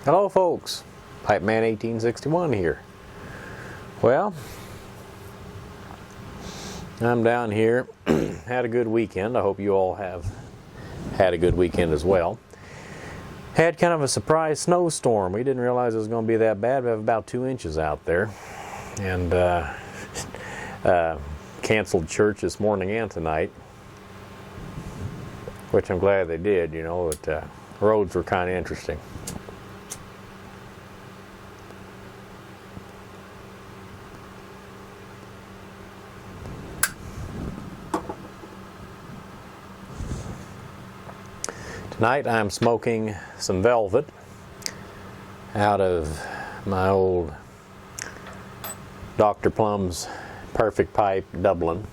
Hello folks, Pipe Man 1861 here. Well, I'm down here, had a good weekend. I hope you all have had a good weekend as well. Had kind of a surprise snowstorm. We didn't realize it was going to be that bad. We have about 2 inches out there. And canceled church this morning and tonight, which I'm glad they did. You know, roads were kind of interesting. Tonight I'm smoking some velvet out of my old Dr. Plum's Perfect Pipe Dublin.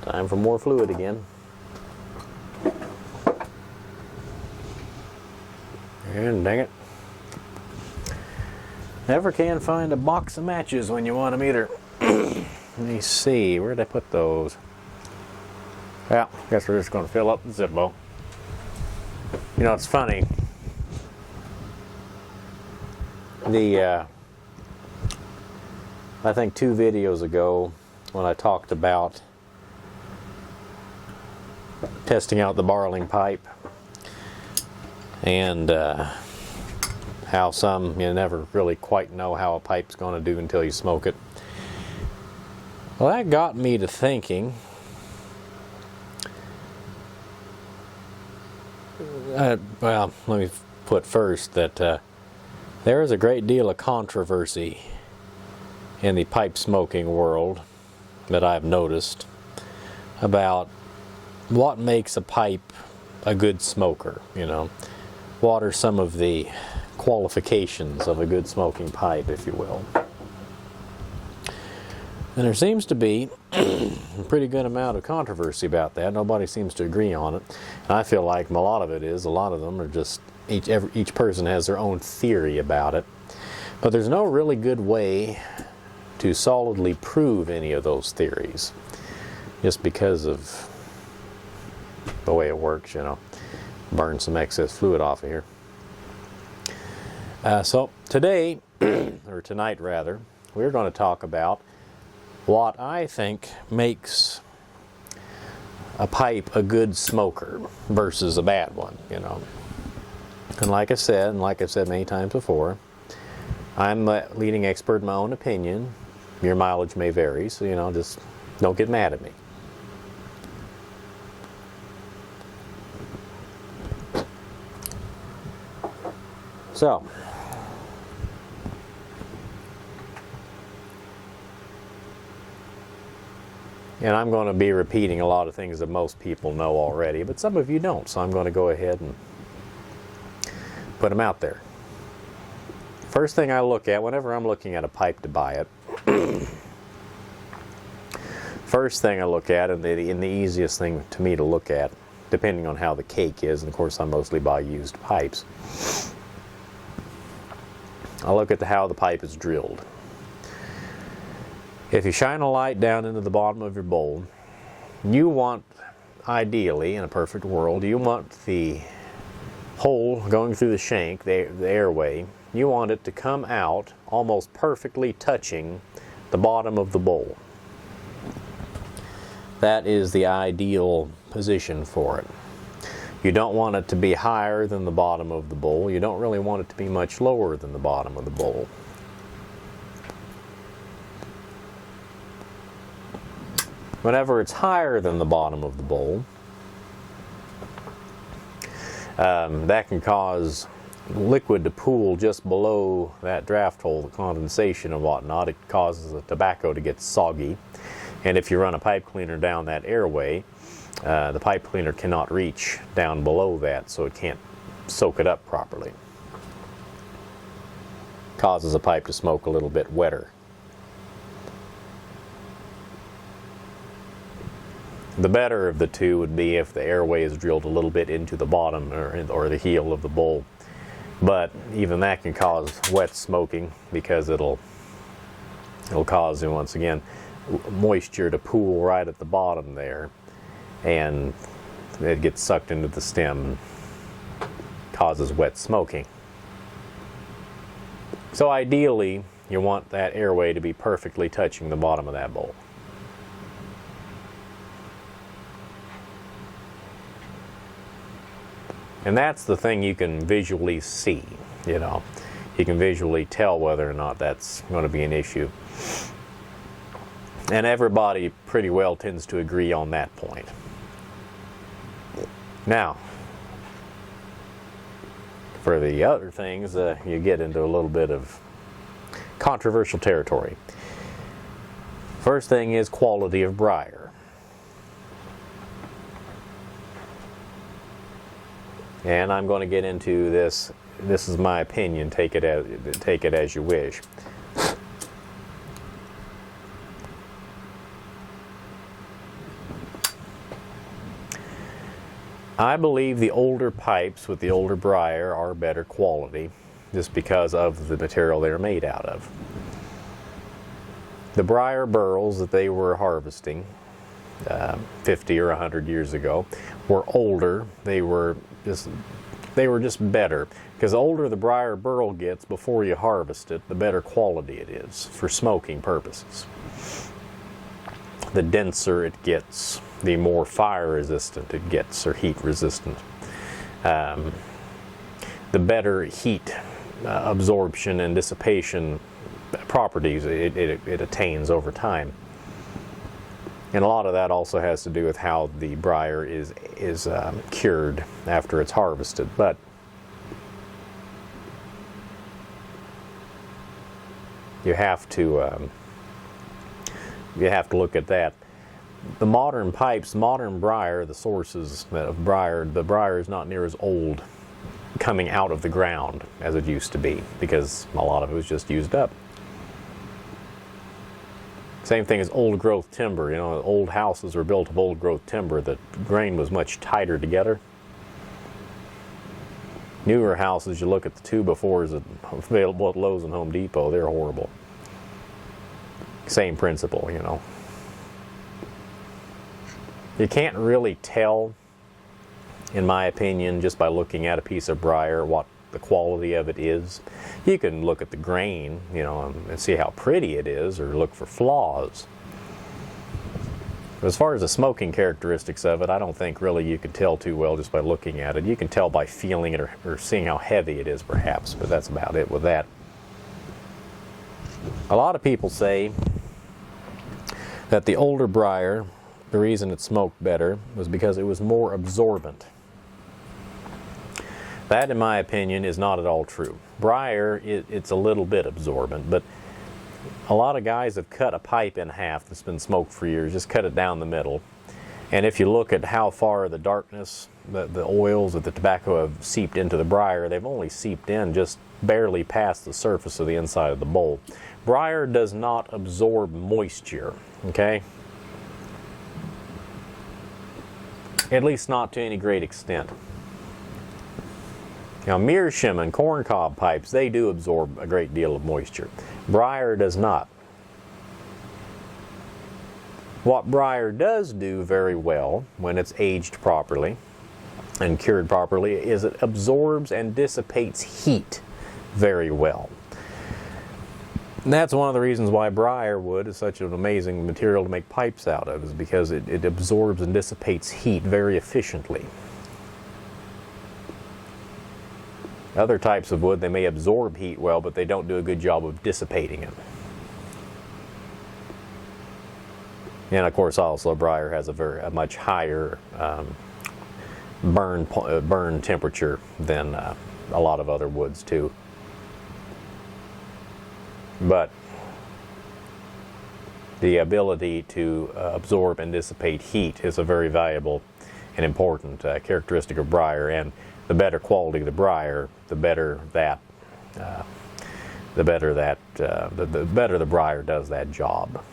Time for more fluid again. And dang it, never can find a box of matches when you want them either. Let me see, where'd I put those? Well, I guess we're just going to fill up the Zippo. You know, it's funny. I think 2 videos ago when I talked about testing out the barreling pipe and how you never really quite know how a pipe's going to do until you smoke it. Well, that got me to thinking, well, let me put first that there is a great deal of controversy in the pipe smoking world that I've noticed about what makes a pipe a good smoker, you know. What are some of the qualifications of a good smoking pipe, if you will. And there seems to be a pretty good amount of controversy about that. Nobody seems to agree on it. And I feel like a lot of them are just, each person has their own theory about it. But there's no really good way to solidly prove any of those theories, just because of the way it works, you know. Burn some excess fluid off of here. So today, or tonight rather, we're going to talk about what I think makes a pipe a good smoker versus a bad one, you know. And like I've said many times before, I'm a leading expert in my own opinion. Your mileage may vary, so, you know, just don't get mad at me. So, and I'm going to be repeating a lot of things that most people know already, but some of you don't, so I'm going to go ahead and put them out there. First thing I look at whenever I'm looking at a pipe to buy it, first thing I look at, and the easiest thing to me to look at, depending on how the cake is, and of course I mostly buy used pipes, I look at how the pipe is drilled. If you shine a light down into the bottom of your bowl, you want, ideally, in a perfect world, you want the hole going through the shank, the airway, you want it to come out almost perfectly touching the bottom of the bowl. That is the ideal position for it. You don't want it to be higher than the bottom of the bowl. You don't really want it to be much lower than the bottom of the bowl. Whenever it's higher than the bottom of the bowl, that can cause liquid to pool just below that draft hole, the condensation and whatnot. It causes the tobacco to get soggy. And if you run a pipe cleaner down that airway, the pipe cleaner cannot reach down below that, so it can't soak it up properly. Causes a pipe to smoke a little bit wetter. The better of the two would be if the airway is drilled a little bit into the bottom or the heel of the bowl. But even that can cause wet smoking, because it'll cause, once again, moisture to pool right at the bottom there, and it gets sucked into the stem and causes wet smoking. So ideally, you want that airway to be perfectly touching the bottom of that bowl. And that's the thing you can visually see, you know. You can visually tell whether or not that's going to be an issue. And everybody pretty well tends to agree on that point. Now, for the other things, you get into a little bit of controversial territory. First thing is quality of briar. And I'm going to get into this. This is my opinion. Take it as you wish. I believe the older pipes with the older briar are better quality, just because of the material they're made out of. The briar burls that they were harvesting 50 or 100 years ago were older. They were just better, because the older the briar burl gets before you harvest it, the better quality it is for smoking purposes. The denser it gets, the more fire resistant it gets, or heat resistant. The better heat absorption and dissipation properties it attains over time. And a lot of that also has to do with how the briar is cured after it's harvested. But you have to look at that. The modern pipes, modern briar, the sources of briar, the briar is not near as old coming out of the ground as it used to be, because a lot of it was just used up. Same thing as old growth timber. You know, old houses were built of old growth timber. The grain was much tighter together. Newer houses, you look at the 2x4s available at Lowe's and Home Depot, they're horrible. Same principle, you know. You can't really tell, in my opinion, just by looking at a piece of briar what the quality of it is. You can look at the grain, you know, and see how pretty it is, or look for flaws. But as far as the smoking characteristics of it, I don't think really you can tell too well just by looking at it. You can tell by feeling it, or seeing how heavy it is perhaps, but that's about it with that. A lot of people say that the older briar, the reason it smoked better was because it was more absorbent. That, in my opinion, is not at all true. Briar, it's a little bit absorbent, but a lot of guys have cut a pipe in half that's been smoked for years, just cut it down the middle. And if you look at how far the darkness, the oils of the tobacco have seeped into the briar, they've only seeped in just barely past the surface of the inside of the bowl. Briar does not absorb moisture, okay? At least not to any great extent. Now, meerschaum and corncob pipes, they do absorb a great deal of moisture. Briar does not. What briar does do very well when it's aged properly and cured properly is it absorbs and dissipates heat very well. And that's one of the reasons why briar wood is such an amazing material to make pipes out of, is because it absorbs and dissipates heat very efficiently. Other types of wood, they may absorb heat well, but they don't do a good job of dissipating it. And of course, also briar has a much higher burn temperature than a lot of other woods too. But the ability to absorb and dissipate heat is a very valuable and important characteristic of briar. And the better quality of the briar, the better the briar does that job.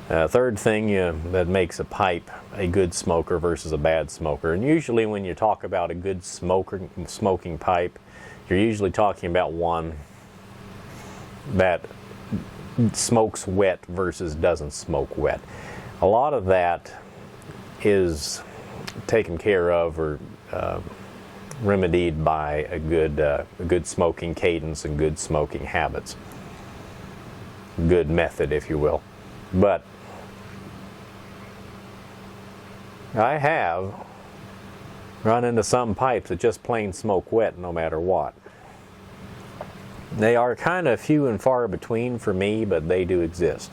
Third thing that makes a pipe a good smoker versus a bad smoker, and usually when you talk about a good smoking pipe, you're usually talking about one that smokes wet versus doesn't smoke wet. A lot of that is taken care of or remedied by a good smoking cadence and good smoking habits. Good method, if you will. But I have run into some pipes that just plain smoke wet no matter what. They are kind of few and far between for me, but they do exist.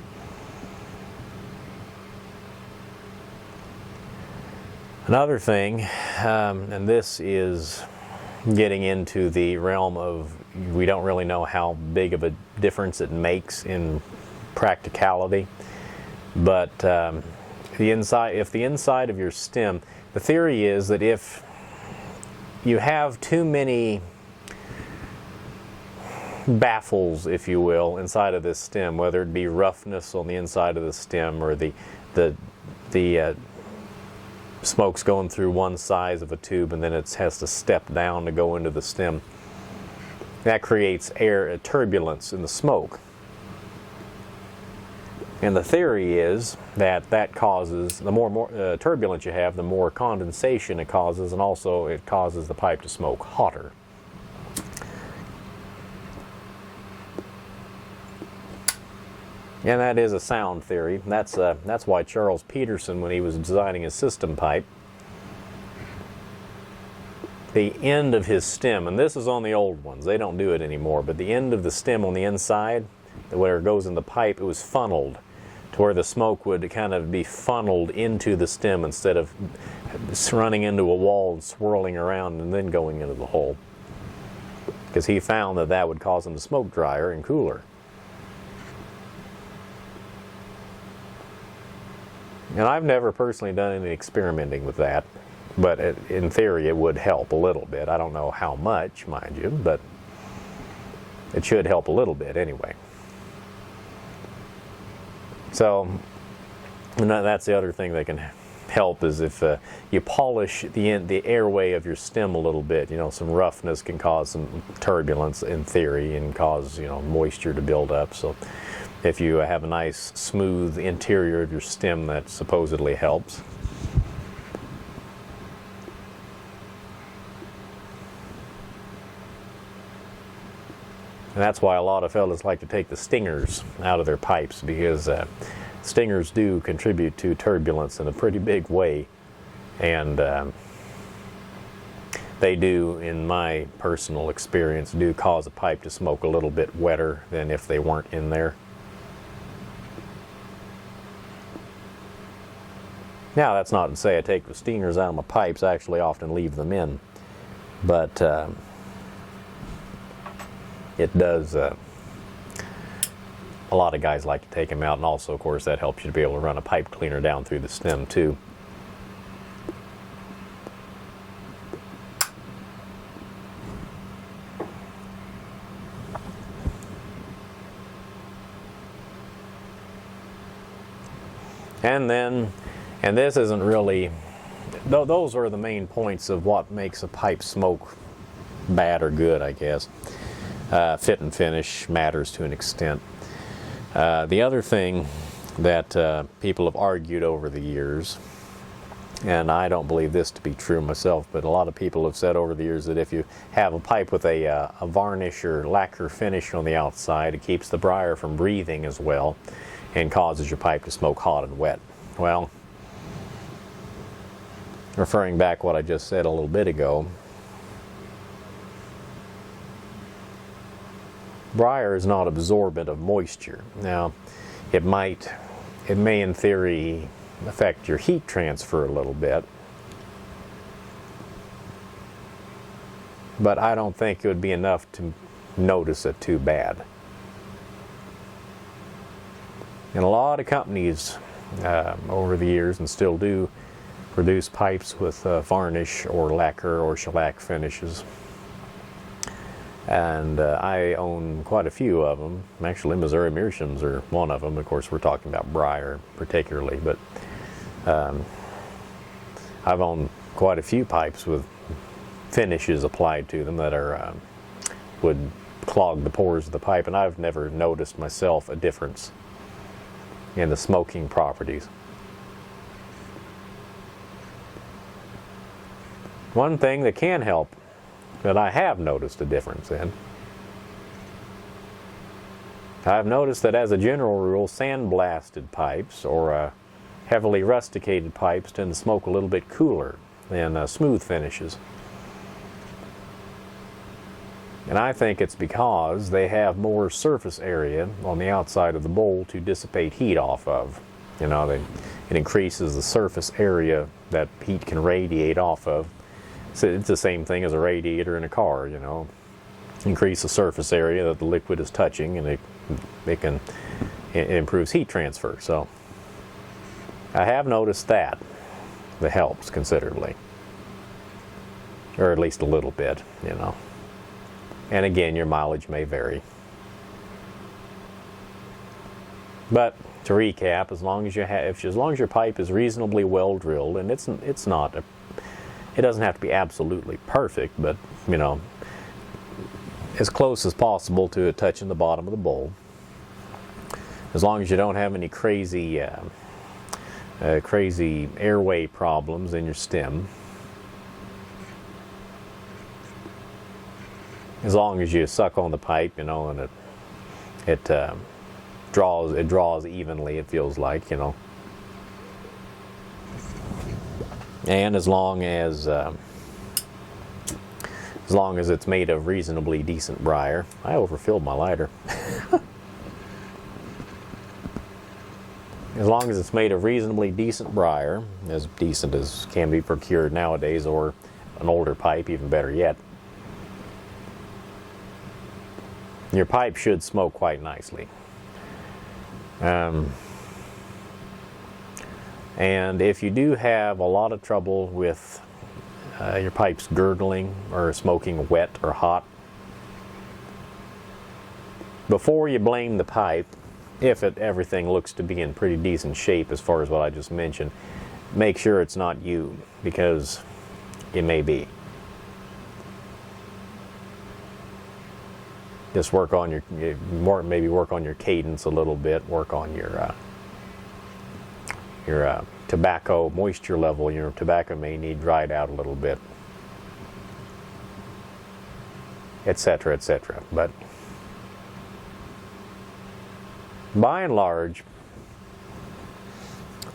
Another thing, and this is getting into the realm of we don't really know how big of a difference it makes in practicality, but if the inside of your stem, the theory is that if you have too many baffles, if you will, inside of this stem, whether it be roughness on the inside of the stem or the smoke's going through one size of a tube and then it has to step down to go into the stem, that creates turbulence in the smoke. And the theory is that causes, the more turbulence you have, the more condensation it causes, and also it causes the pipe to smoke hotter. And that is a sound theory. That's why Charles Peterson, when he was designing his system pipe, the end of his stem, and this is on the old ones, they don't do it anymore, but the end of the stem on the inside, where it goes in the pipe, it was funneled to where the smoke would kind of be funneled into the stem instead of running into a wall and swirling around and then going into the hole. Because he found that would cause them to smoke drier and cooler. And I've never personally done any experimenting with that, but in theory it would help a little bit. I don't know how much, mind you, but it should help a little bit anyway. So, and that's the other thing that can help is if you polish the airway of your stem a little bit. You know, some roughness can cause some turbulence in theory and cause, you know, moisture to build up. So if you have a nice smooth interior of your stem, that supposedly helps. And that's why a lot of fellas like to take the stingers out of their pipes, because stingers do contribute to turbulence in a pretty big way. And they do, in my personal experience, do cause a pipe to smoke a little bit wetter than if they weren't in there. Now, that's not to say I take the stingers out of my pipes. I actually often leave them in. But it does, a lot of guys like to take them out, and also, of course, that helps you to be able to run a pipe cleaner down through the stem, too. And this isn't really, those are the main points of what makes a pipe smoke bad or good, I guess. Fit and finish matters to an extent. The other thing that people have argued over the years, and I don't believe this to be true myself, but a lot of people have said over the years that if you have a pipe with a varnish or lacquer finish on the outside, it keeps the briar from breathing as well and causes your pipe to smoke hot and wet. Well, referring back what I just said a little bit ago, briar is not absorbent of moisture. Now, it may in theory affect your heat transfer a little bit, but I don't think it would be enough to notice it too bad. And a lot of companies over the years, and still do, produce pipes with varnish or lacquer or shellac finishes. And I own quite a few of them. Actually, Missouri Meerschaums are one of them. Of course, we're talking about Briar particularly, but I've owned quite a few pipes with finishes applied to them that are would clog the pores of the pipe, and I've never noticed myself a difference in the smoking properties. One thing that can help, that I have noticed a difference in, I've noticed that as a general rule, sandblasted pipes or heavily rusticated pipes tend to smoke a little bit cooler than smooth finishes. And I think it's because they have more surface area on the outside of the bowl to dissipate heat off of. You know, it increases the surface area that heat can radiate off of. So it's the same thing as a radiator in a car, you know. Increase the surface area that the liquid is touching, and it improves heat transfer. So I have noticed that helps considerably, or at least a little bit, you know. And again, your mileage may vary. But to recap, as long as your pipe is reasonably well drilled, and it doesn't have to be absolutely perfect, but you know, as close as possible to it touching the bottom of the bowl. As long as you don't have any crazy airway problems in your stem. As long as you suck on the pipe, you know, and it draws evenly, it feels like, you know. And as long as it's made of reasonably decent briar. I overfilled my lighter. As long as it's made of reasonably decent briar, as decent as can be procured nowadays, or an older pipe, even better yet, your pipe should smoke quite nicely. And if you do have a lot of trouble with your pipes gurgling or smoking wet or hot, before you blame the pipe, if everything looks to be in pretty decent shape as far as what I just mentioned, make sure it's not you, because it may be. Just work on maybe work on your cadence a little bit. Work on your tobacco moisture level. Your tobacco may need dried out a little bit, etc., etc. But by and large,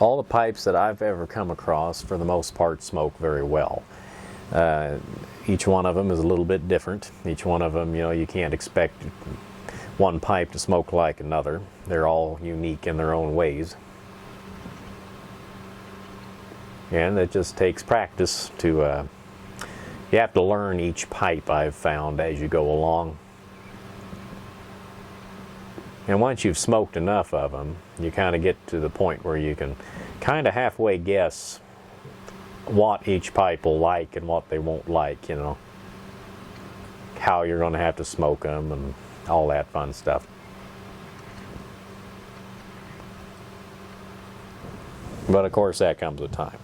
all the pipes that I've ever come across, for the most part, smoke very well. Each one of them is a little bit different. Each one of them, you know, you can't expect one pipe to smoke like another. They're all unique in their own ways. And it just takes practice to, you have to learn each pipe, I've found, as you go along. And once you've smoked enough of them, you kind of get to the point where you can kind of halfway guess what each pipe will like and what they won't like, you know. How you're going to have to smoke them and all that fun stuff. But of course that comes with time.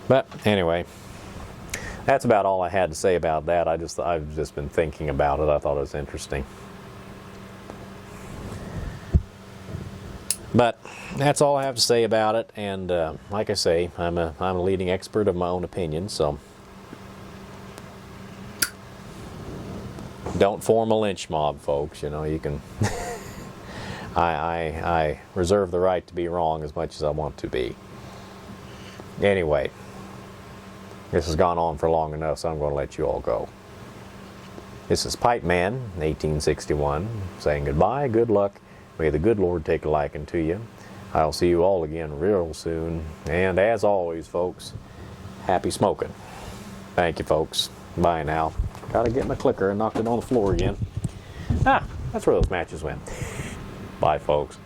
But anyway, that's about all I had to say about that. I've just been thinking about it. I thought it was interesting. But that's all I have to say about it. And like I say, I'm a leading expert of my own opinion, so don't form a lynch mob, folks. You know, you can. I reserve the right to be wrong as much as I want to be. Anyway, this has gone on for long enough, so I'm going to let you all go. This is Pipe Man, 1861, saying goodbye, good luck. May the good Lord take a liking to you. I'll see you all again real soon. And as always, folks, happy smoking. Thank you, folks. Bye now. Gotta get my clicker and knocked it on the floor again. Ah, that's where those matches went. Bye, folks.